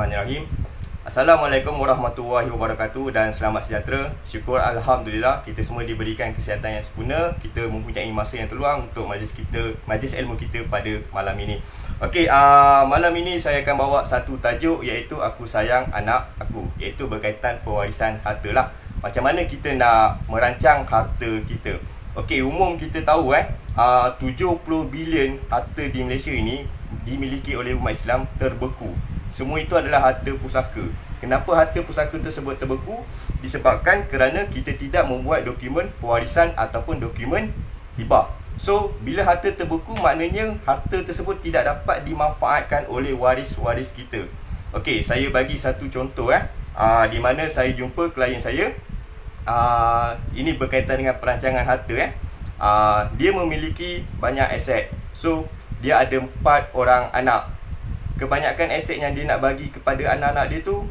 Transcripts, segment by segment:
Bismillahirrahmanirrahim. Assalamualaikum warahmatullahi wabarakatuh dan selamat sejahtera. Syukur Alhamdulillah kita semua diberikan kesihatan yang sempurna. Kita mempunyai masa yang terluang untuk majlis ilmu kita pada malam ini. Okey, malam ini saya akan bawa satu tajuk, iaitu Aku Sayang Anak Aku, iaitu berkaitan pewarisan harta lah. Macam mana kita nak merancang harta kita. Okey, umum kita tahu 70 bilion harta di Malaysia ini dimiliki oleh umat Islam terbeku. Semua itu adalah harta pusaka. Kenapa harta pusaka tersebut terbeku? Disebabkan kerana kita tidak membuat dokumen pewarisan ataupun dokumen hibah. So, bila harta terbeku, maknanya harta tersebut tidak dapat dimanfaatkan oleh waris-waris kita. Okey, saya bagi satu contoh di mana saya jumpa klien saya. Ini berkaitan dengan perancangan harta. Dia memiliki banyak aset. So, dia ada 4 orang anak. Kebanyakan aset yang dia nak bagi kepada anak-anak dia tu,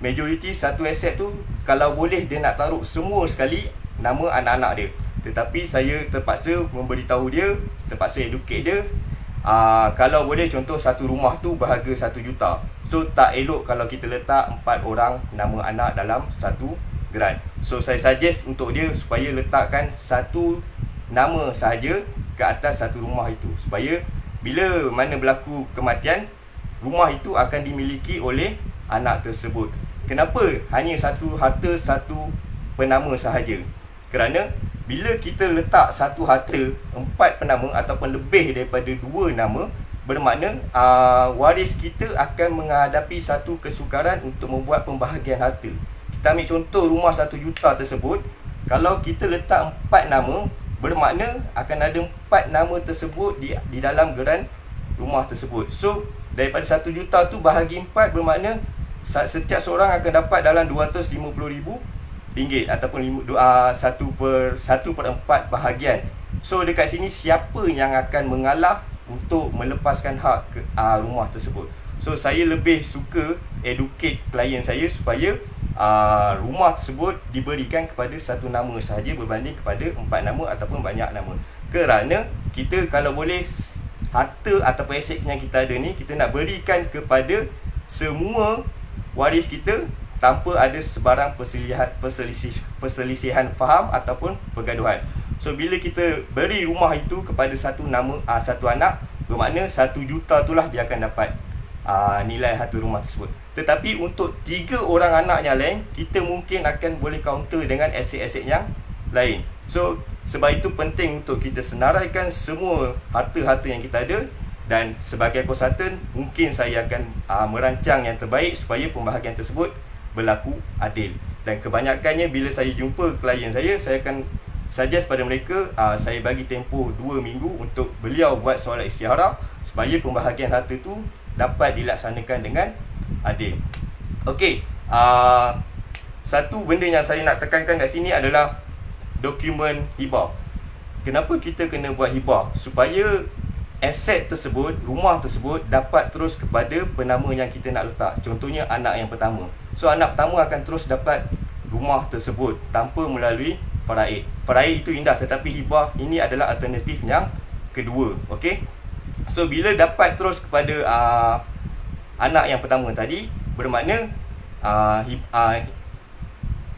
majoriti satu aset tu, kalau boleh dia nak taruh semua sekali nama anak-anak dia. Tetapi saya terpaksa memberitahu dia, terpaksa educate dia, kalau boleh contoh satu rumah tu berharga 1 juta. So tak elok kalau kita letak 4 orang nama anak dalam satu geran. So saya suggest untuk dia supaya letakkan satu nama sahaja ke atas satu rumah itu, supaya bila mana berlaku kematian, rumah itu akan dimiliki oleh anak tersebut. Kenapa hanya satu harta, satu penama sahaja? Kerana bila kita letak satu harta 4 penama ataupun lebih daripada 2 nama, bermakna waris kita akan menghadapi satu kesukaran untuk membuat pembahagian harta. Kita ambil contoh rumah 1 juta tersebut. Kalau kita letak 4 nama, bermakna akan ada 4 nama tersebut di dalam geran rumah tersebut. So daripada 1 juta tu bahagi 4, bermakna setiap seorang akan dapat dalam RM250,000 ataupun 1/4 bahagian. So dekat sini siapa yang akan mengalah untuk melepaskan hak ke rumah tersebut. So saya lebih suka educate klien saya supaya rumah tersebut diberikan kepada satu nama sahaja berbanding kepada 4 nama ataupun banyak nama. Kerana kita kalau boleh, harta ataupun aset yang kita ada ni, kita nak berikan kepada semua waris kita tanpa ada sebarang perselisihan faham ataupun pergaduhan. So bila kita beri rumah itu kepada satu nama, satu anak, bermakna 1 juta itulah dia akan dapat nilai harta rumah tersebut. Tetapi untuk 3 orang anak yang lain, kita mungkin akan boleh counter dengan aset-aset yang lain. So sebab itu penting untuk kita senaraikan semua harta-harta yang kita ada. Dan sebagai konsultan, mungkin saya akan merancang yang terbaik supaya pembahagian tersebut berlaku adil. Dan kebanyakannya bila saya jumpa klien saya akan suggest pada mereka, saya bagi tempoh 2 minggu untuk beliau buat soalan istiharah supaya pembahagian harta tu dapat dilaksanakan dengan adil. Okey, satu benda yang saya nak tekankan kat sini adalah dokumen hibah. Kenapa kita kena buat hibah? Supaya aset tersebut, rumah tersebut dapat terus kepada penama yang kita nak letak. Contohnya anak yang pertama. So anak pertama akan terus dapat rumah tersebut tanpa melalui faraid. Faraid itu indah, tetapi hibah ini adalah alternatif yang kedua. Okey. So bila dapat terus kepada anak yang pertama tadi, bermakna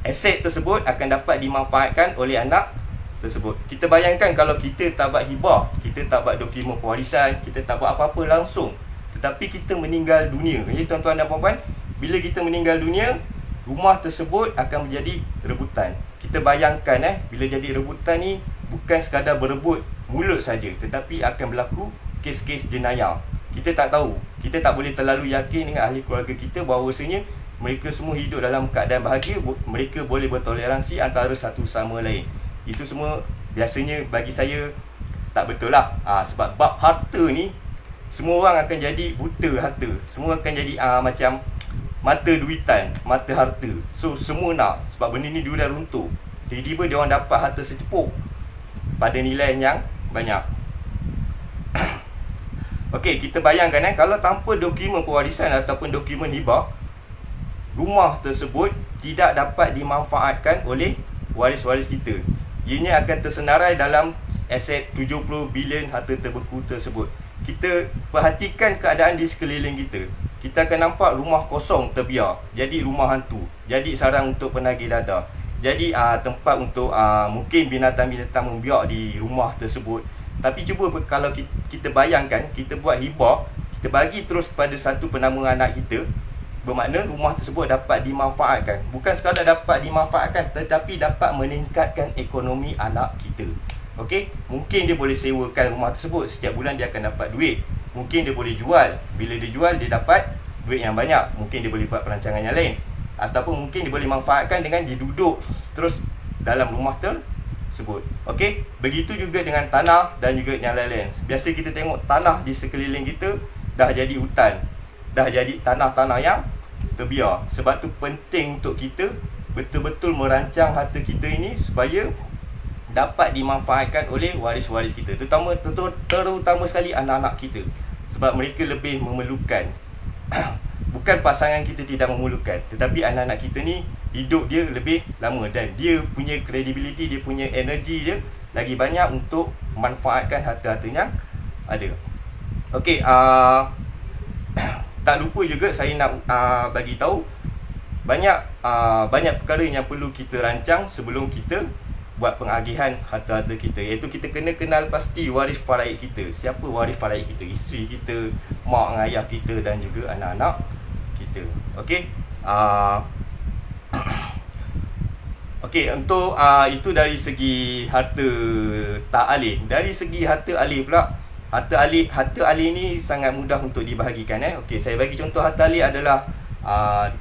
aset tersebut akan dapat dimanfaatkan oleh anak tersebut. Kita bayangkan kalau kita tak buat hibah, kita tak buat dokumen pewarisan, kita tak buat apa-apa langsung, tetapi kita meninggal dunia. Jadi tuan-tuan dan puan-puan, bila kita meninggal dunia, rumah tersebut akan menjadi rebutan. Kita bayangkan bila jadi rebutan ni, bukan sekadar berebut mulut saja, tetapi akan berlaku kes-kes jenayah. Kita tak tahu, kita tak boleh terlalu yakin dengan ahli keluarga kita bahawasanya mereka semua hidup dalam keadaan bahagia, mereka boleh bertoleransi antara satu sama lain. Itu semua biasanya bagi saya tak betul lah. Sebab bab harta ni, semua orang akan jadi buta harta. Semua akan jadi macam mata duitan, mata harta. So semua nak, sebab benda ni dia dah runtuh. Tiba-tiba dia orang dapat harta secepuk pada nilai yang banyak. Okey, kita bayangkan kalau tanpa dokumen pewarisan ataupun dokumen hibah, rumah tersebut tidak dapat dimanfaatkan oleh waris-waris kita. Ianya akan tersenarai dalam aset 70 bilion harta terbeku tersebut. Kita perhatikan keadaan di sekeliling kita. kita akan nampak rumah kosong terbiar, jadi rumah hantu, jadi sarang untuk penagih dadah, jadi tempat untuk mungkin binatang-binatang membiak di rumah tersebut. Tapi cuba kalau kita bayangkan, kita buat hibah, kita bagi terus kepada satu penama anak kita, bermakna rumah tersebut dapat dimanfaatkan. Bukan sekadar dapat dimanfaatkan, tetapi dapat meningkatkan ekonomi anak kita. Okey, mungkin dia boleh sewakan rumah tersebut, setiap bulan dia akan dapat duit. Mungkin dia boleh jual, bila dia jual dia dapat duit yang banyak. Mungkin dia boleh buat perancangan yang lain, ataupun mungkin dia boleh manfaatkan dengan dia duduk terus dalam rumah tersebut. Okey, begitu juga dengan tanah dan juga yang lain-lain. Biasa kita tengok tanah di sekeliling kita dah jadi hutan, dah jadi tanah-tanah yang terbiar. Sebab tu penting untuk kita betul-betul merancang harta kita ini supaya dapat dimanfaatkan oleh waris-waris kita, terutama sekali anak-anak kita. Sebab mereka lebih memerlukan. Bukan pasangan kita tidak memerlukan, tetapi anak-anak kita ni hidup dia lebih lama dan dia punya credibility, dia punya energi dia lagi banyak untuk manfaatkan harta-harta yang ada. Okey, tak lupa juga saya nak bagi tahu banyak perkara yang perlu kita rancang sebelum kita buat pengagihan harta-harta kita, iaitu kita kena kenal pasti waris faraid kita. Siapa waris faraid kita? Isteri kita, mak dan ayah kita dan juga anak-anak kita. Okey. Okey, untuk itu dari segi harta tak alih. Dari segi harta alih pula, harta alih ni sangat mudah untuk dibahagikan. Okey, saya bagi contoh harta alih adalah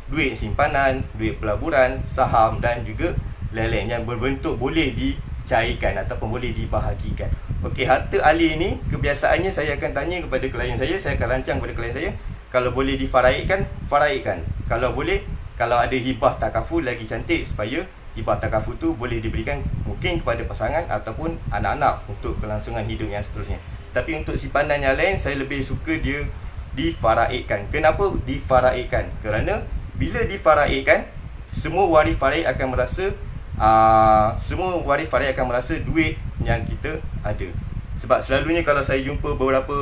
duit simpanan, duit pelaburan, saham dan juga lain-lain yang berbentuk boleh dicairkan ataupun boleh dibahagikan. Okey, harta alih ni kebiasaannya saya akan tanya kepada klien saya akan rancang kepada klien saya, kalau boleh difaraidkan, faraidkan. Kalau boleh, kalau ada hibah takaful lagi cantik, supaya hibah takaful tu boleh diberikan mungkin kepada pasangan ataupun anak-anak untuk kelangsungan hidup yang seterusnya. Tapi untuk simpanan yang lain, saya lebih suka dia difaraidkan. Kenapa difaraidkan? Kerana bila difaraidkan, semua waris faraid akan merasa duit yang kita ada. Sebab selalunya kalau saya jumpa beberapa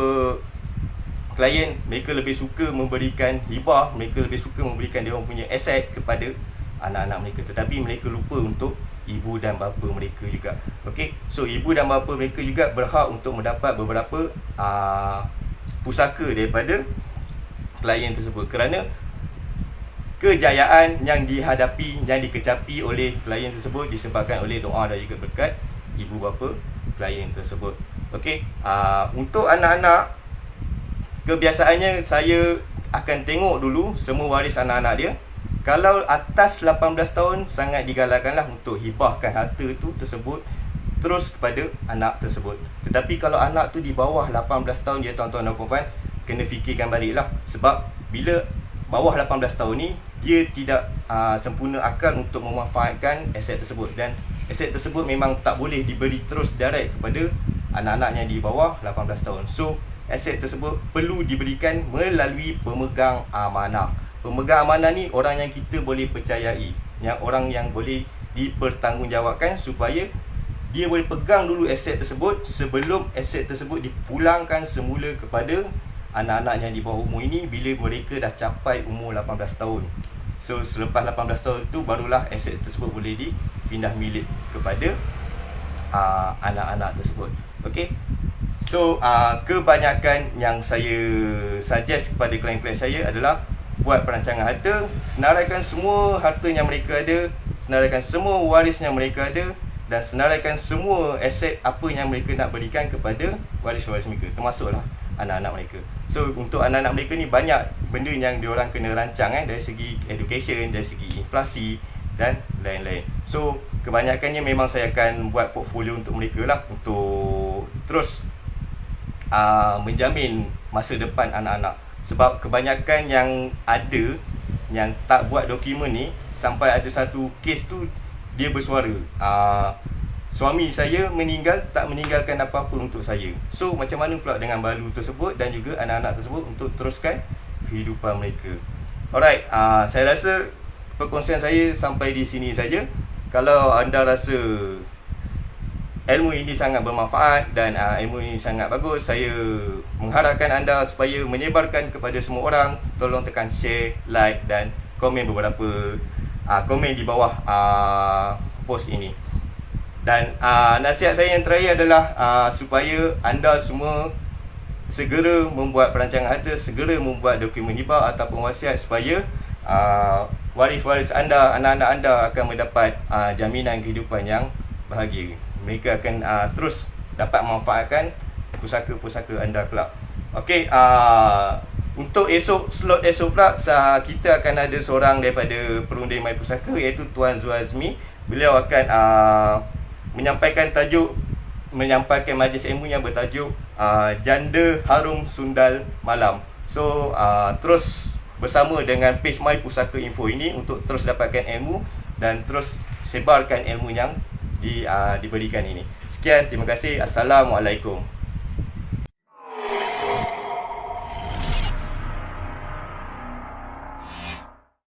klien, mereka lebih suka memberikan hibah, mereka lebih suka memberikan dia orang punya aset kepada anak-anak mereka, tetapi mereka lupa untuk ibu dan bapa mereka juga. Okey, so ibu dan bapa mereka juga berhak untuk mendapat beberapa pusaka daripada klien tersebut, kerana kejayaan yang dihadapi, yang dikecapi oleh klien tersebut disebabkan oleh doa dan juga berkat ibu bapa klien tersebut. Okey, untuk anak-anak, kebiasaannya saya akan tengok dulu semua waris anak-anak dia. Kalau atas 18 tahun, sangat digalakkanlah untuk hibahkan harta tu tersebut terus kepada anak tersebut. Tetapi kalau anak tu di bawah 18 tahun, dia tuan-tuan dan puan-puan kena fikirkan baliklah. Sebab bila bawah 18 tahun ni, dia tidak sempurna akal untuk memanfaatkan aset tersebut, dan aset tersebut memang tak boleh diberi terus direct kepada anak-anak yang di bawah 18 tahun. So aset tersebut perlu diberikan melalui pemegang amanah. Pemegang amanah ni orang yang kita boleh percayai, yang orang yang boleh dipertanggungjawabkan, supaya dia boleh pegang dulu aset tersebut sebelum aset tersebut dipulangkan semula kepada anak-anak yang di bawah umur ini bila mereka dah capai umur 18 tahun. So selepas 18 tahun tu barulah aset tersebut boleh dipindah milik kepada anak-anak tersebut. Okey. So kebanyakan yang saya suggest kepada klien-klien saya adalah buat perancangan harta, senaraikan semua harta yang mereka ada, senaraikan semua waris yang mereka ada, dan senaraikan semua aset apa yang mereka nak berikan kepada waris-waris mereka, termasuklah anak-anak mereka. So untuk anak-anak mereka ni banyak benda yang diorang kena rancang dari segi education, dari segi inflasi dan lain-lain. So kebanyakannya memang saya akan buat portfolio untuk mereka lah, untuk terus menjamin masa depan anak-anak. Sebab kebanyakan yang ada yang tak buat dokumen ni, sampai ada satu kes tu dia bersuara, suami saya meninggal, tak meninggalkan apa-apa untuk saya. So macam mana pula dengan balu tersebut dan juga anak-anak tersebut untuk teruskan kehidupan mereka. Alright, saya rasa perkongsian saya sampai di sini saja. Kalau anda rasa ilmu ini sangat bermanfaat dan ilmu ini sangat bagus. Saya mengharapkan anda supaya menyebarkan kepada semua orang. Tolong tekan share, like dan komen beberapa komen di bawah post ini. Dan nasihat saya yang terakhir adalah supaya anda semua segera membuat perancangan harta, segera membuat dokumen hibah ataupun wasiat supaya waris-waris anda, anak-anak anda akan mendapat jaminan kehidupan yang bahagia. Mereka akan terus dapat memanfaatkan pusaka-pusaka anda kelak. Okey, untuk slot esok pula kita akan ada seorang daripada perundi My Pusaka, iaitu Tuan Zuazmi. Beliau akan menyampaikan majlis ilmu yang bertajuk Janda Harum Sundal Malam. So terus bersama dengan page My Pusaka Info ini untuk terus dapatkan ilmu dan terus sebarkan ilmu yang diberikan ini. Sekian, terima kasih. Assalamualaikum.